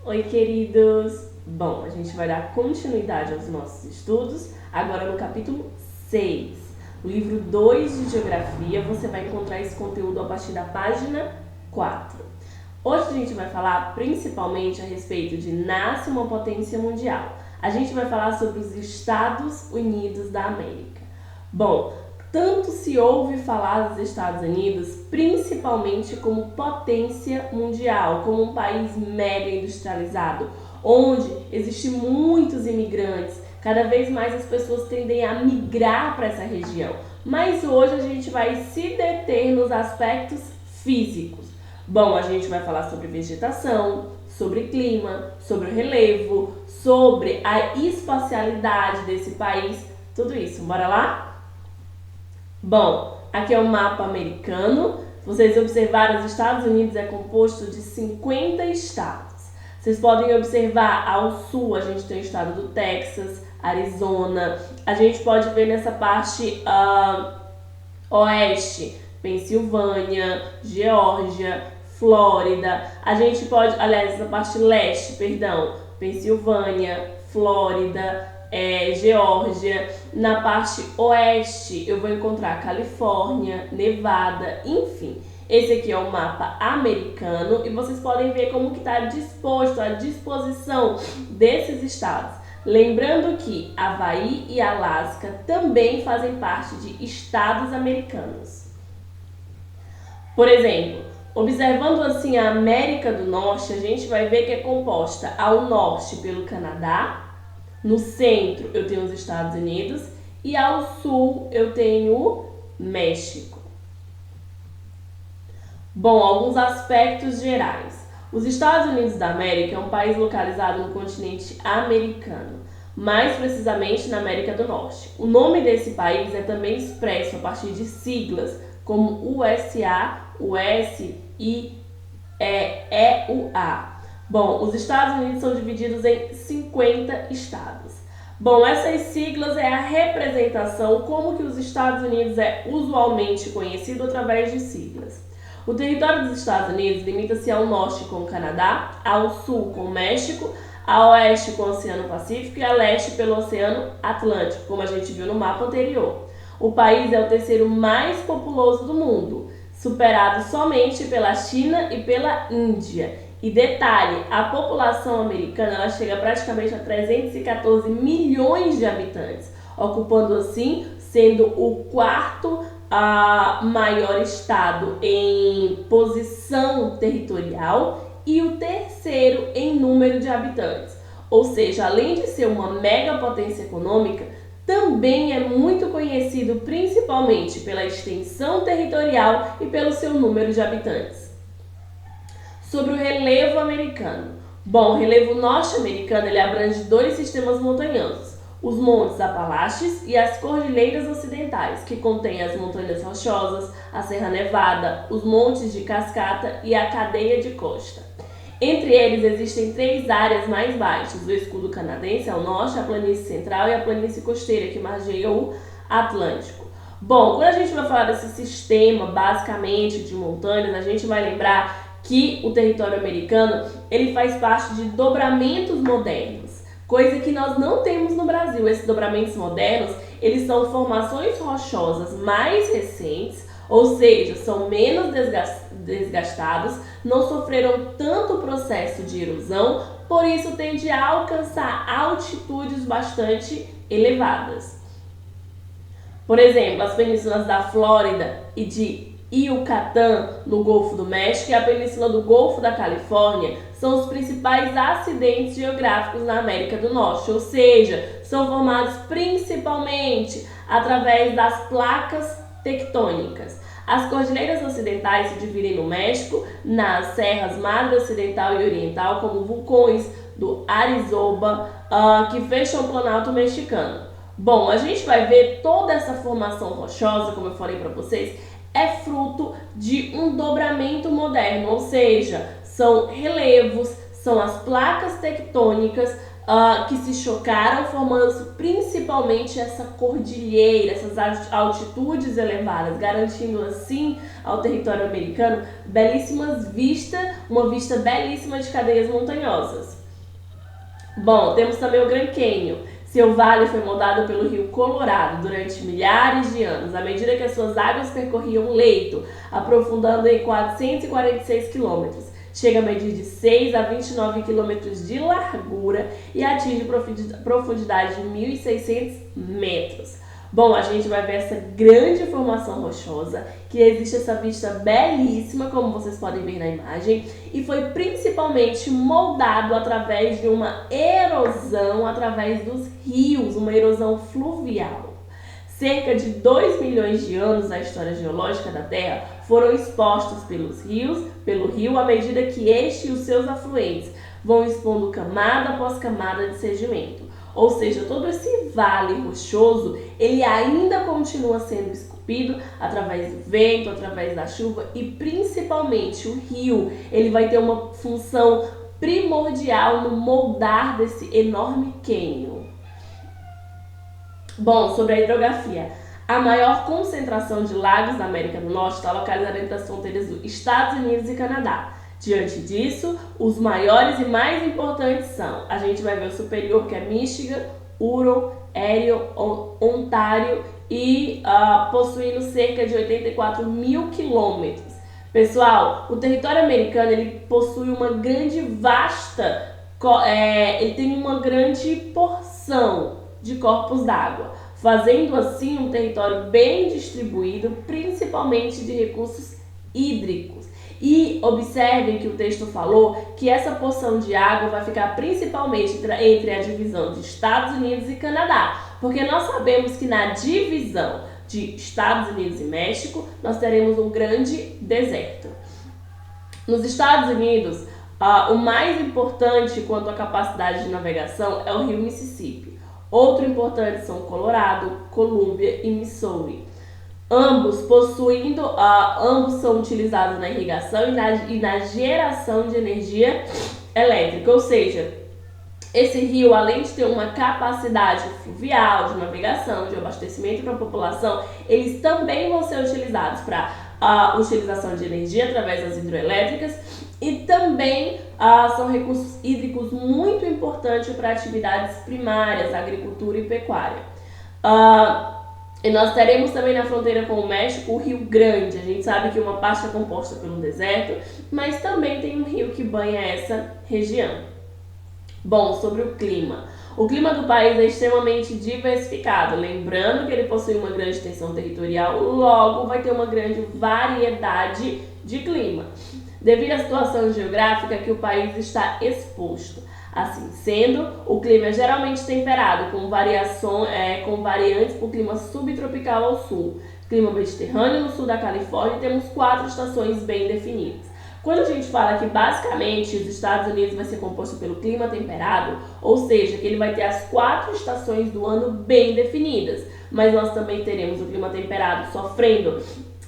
Oi, queridos! Bom, a gente vai dar continuidade aos nossos estudos, agora no capítulo 6. O livro 2 de Geografia, você vai encontrar esse conteúdo a partir da página 4. Hoje a gente vai falar principalmente a respeito de nasce uma potência mundial. A gente vai falar sobre os Estados Unidos da América. Bom, tanto se ouve falar dos Estados Unidos, principalmente como potência mundial, como um país mega industrializado, onde existem muitos imigrantes, cada vez mais as pessoas tendem a migrar para essa região. Mas hoje a gente vai se deter nos aspectos físicos. Bom, a gente vai falar sobre vegetação, sobre clima, sobre o relevo, sobre a espacialidade desse país, tudo isso. Bora lá? Bom, aqui é o mapa americano. Vocês observaram, os Estados Unidos é composto de 50 estados. Vocês podem observar ao sul, a gente tem o estado do Texas, Arizona. A gente pode ver nessa parte oeste, Pensilvânia, Geórgia, Flórida. A gente pode, aliás, essa parte leste, perdão, Pensilvânia, Flórida, Geórgia. Na parte oeste eu vou encontrar Califórnia, Nevada, enfim. Esse aqui é o mapa americano e vocês podem ver como que está disposto a disposição desses estados. Lembrando que Havaí e Alasca também fazem parte de estados americanos. Por exemplo, observando assim a América do Norte, a gente vai ver que é composta ao norte pelo Canadá, no centro eu tenho os Estados Unidos e ao sul eu tenho o México. Bom, alguns aspectos gerais. Os Estados Unidos da América é um país localizado no continente americano, mais precisamente na América do Norte. O nome desse país é também expresso a partir de siglas como USA, US e EUA. Bom, os Estados Unidos são divididos em 50 estados. Bom, essas siglas é a representação como que os Estados Unidos é usualmente conhecido através de siglas. O território dos Estados Unidos limita-se ao norte com o Canadá, ao sul com o México, a oeste com o Oceano Pacífico e a leste pelo Oceano Atlântico, como a gente viu no mapa anterior. O país é o terceiro mais populoso do mundo, superado somente pela China e pela Índia. E detalhe, a população americana ela chega praticamente a 314 milhões de habitantes, ocupando assim, sendo o quarto maior estado em posição territorial e o terceiro em número de habitantes. Ou seja, além de ser uma mega potência econômica, também é muito conhecido principalmente pela extensão territorial e pelo seu número de habitantes. Sobre o relevo americano. Bom, o relevo norte-americano ele abrange dois sistemas montanhosos, os Montes Apalaches e as Cordilheiras Ocidentais, que contêm as Montanhas Rochosas, a Serra Nevada, os Montes de Cascata e a Cadeia de Costa. Entre eles existem três áreas mais baixas, o escudo canadense ao norte, a planície central e a planície costeira, que margeia o Atlântico. Bom, quando a gente vai falar desse sistema, basicamente, de montanhas, a gente vai lembrar que o território americano ele faz parte de dobramentos modernos, coisa que nós não temos no Brasil. Esses dobramentos modernos, eles são formações rochosas mais recentes, ou seja, são menos desgastados, não sofreram tanto processo de erosão, por isso tende a alcançar altitudes bastante elevadas. Por exemplo, as penínsulas da Flórida e de Yucatán, no Golfo do México, e a península do Golfo da Califórnia são os principais acidentes geográficos na América do Norte, ou seja, são formados principalmente através das placas tectônicas. As cordilheiras ocidentais se dividem no México, nas serras Madre Ocidental e Oriental, como vulcões do Arizona, que fecham o Planalto Mexicano. Bom, a gente vai ver toda essa formação rochosa, como eu falei para vocês, é fruto de um dobramento moderno, ou seja, são relevos, são as placas tectônicas que se chocaram, formando principalmente essa cordilheira, essas altitudes elevadas, garantindo assim ao território americano uma vista belíssima de cadeias montanhosas. Bom, temos também o Grand Canyon. Seu vale foi moldado pelo rio Colorado durante milhares de anos, à medida que as suas águas percorriam o leito, aprofundando em 446 quilômetros. Chega a medir de 6 a 29 quilômetros de largura e atinge profundidade de 1.600 metros. Bom, a gente vai ver essa grande formação rochosa, que existe essa vista belíssima, como vocês podem ver na imagem, e foi principalmente moldado através de uma erosão através dos rios, uma erosão fluvial. Cerca de 2 milhões de anos da história geológica da Terra foram expostos pelo rio à medida que este e os seus afluentes vão expondo camada após camada de sedimento. Ou seja, todo esse vale rochoso, ele ainda continua sendo esculpido através do vento, através da chuva e principalmente o rio, ele vai ter uma função primordial no moldar desse enorme cânion. Bom, sobre a hidrografia. A maior concentração de lagos da América do Norte está localizada entre as fronteiras dos Estados Unidos e Canadá. Diante disso, os maiores e mais importantes são, a gente vai ver o superior, que é Michigan, Huron, Erie, Ontário e possuindo cerca de 84 mil quilômetros. Pessoal, o território americano ele possui uma grande ele tem uma grande porção de corpos d'água, fazendo assim um território bem distribuído, principalmente de recursos hídricos. E observem que o texto falou que essa porção de água vai ficar principalmente entre a divisão de Estados Unidos e Canadá, porque nós sabemos que na divisão de Estados Unidos e México, nós teremos um grande deserto. Nos Estados Unidos, o mais importante quanto à capacidade de navegação é o rio Mississippi. Outro importante são Colorado, Colômbia e Missouri. Ambos são utilizados na irrigação e na geração de energia elétrica, ou seja, esse rio, além de ter uma capacidade fluvial, de navegação, de abastecimento para a população, eles também vão ser utilizados para a utilização de energia através das hidroelétricas e também são recursos hídricos muito importantes para atividades primárias, agricultura e pecuária. E nós teremos também na fronteira com o México o Rio Grande. A gente sabe que uma parte é composta por um deserto, mas também tem um rio que banha essa região. Bom, sobre o clima. O clima do país é extremamente diversificado, lembrando que ele possui uma grande extensão territorial, logo vai ter uma grande variedade de clima, devido à situação geográfica que o país está exposto. Assim sendo, o clima é geralmente temperado, com variantes para o clima subtropical ao sul. Clima mediterrâneo no sul da Califórnia, temos 4 estações bem definidas. Quando a gente fala que basicamente os Estados Unidos vai ser composto pelo clima temperado, ou seja, que ele vai ter as 4 estações do ano bem definidas, mas nós também teremos o clima temperado sofrendo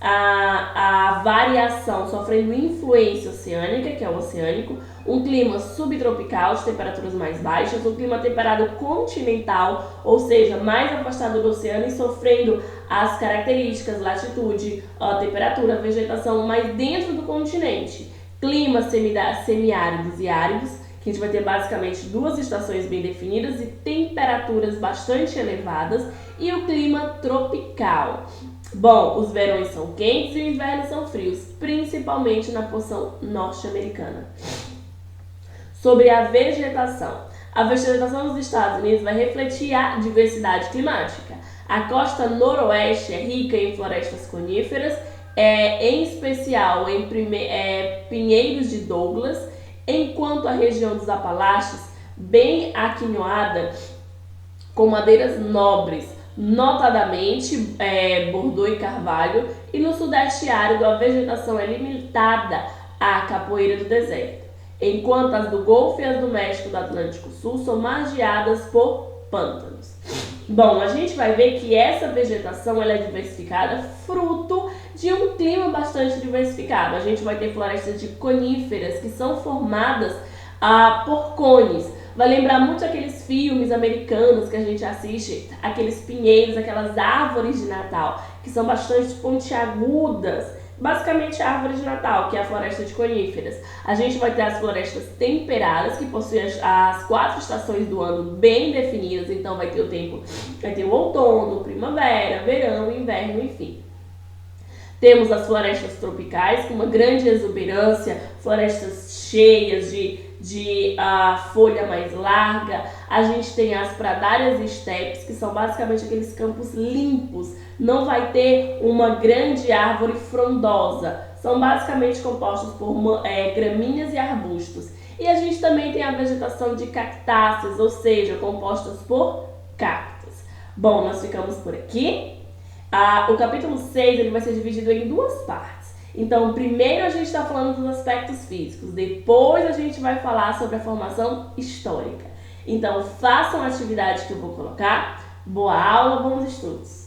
a variação, sofrendo influência oceânica, que é o oceânico, um clima subtropical de temperaturas mais baixas, um clima temperado continental, ou seja, mais afastado do oceano e sofrendo as características, latitude, temperatura, vegetação mais dentro do continente. Climas semiáridos e áridos, que a gente vai ter basicamente 2 estações bem definidas e temperaturas bastante elevadas, e o clima tropical. Bom, os verões são quentes e os invernos são frios, principalmente na porção norte-americana. Sobre a vegetação. A vegetação dos Estados Unidos vai refletir a diversidade climática. A costa noroeste é rica em florestas coníferas, em especial em pinheiros de Douglas, enquanto a região dos Apalaches, bem aquinhoada, com madeiras nobres, notadamente bordô e carvalho, e no sudeste árido a vegetação é limitada à capoeira do deserto, enquanto as do Golfo e as do México do Atlântico Sul são margeadas por pântanos. Bom, a gente vai ver que essa vegetação ela é diversificada fruto de um clima bastante diversificado. A gente vai ter florestas de coníferas que são formadas por cones, vai lembrar muito aqueles filmes americanos que a gente assiste, aqueles pinheiros, aquelas árvores de Natal, que são bastante pontiagudas. Basicamente a árvore de Natal, que é a floresta de coníferas. A gente vai ter as florestas temperadas, que possuem as 4 estações do ano bem definidas. Então vai ter o tempo, vai ter o outono, primavera, verão, inverno, enfim. Temos as florestas tropicais, com uma grande exuberância, florestas cheias de folha mais larga. A gente tem as pradárias e estepes, que são basicamente aqueles campos limpos. Não vai ter uma grande árvore frondosa. São basicamente compostos por gramíneas e arbustos. E a gente também tem a vegetação de cactáceas, ou seja, compostas por cactos. Bom, nós ficamos por aqui. O capítulo 6 ele vai ser dividido em 2 partes. Então, primeiro a gente está falando dos aspectos físicos, depois a gente vai falar sobre a formação histórica. Então, façam a atividade que eu vou colocar. Boa aula, bons estudos!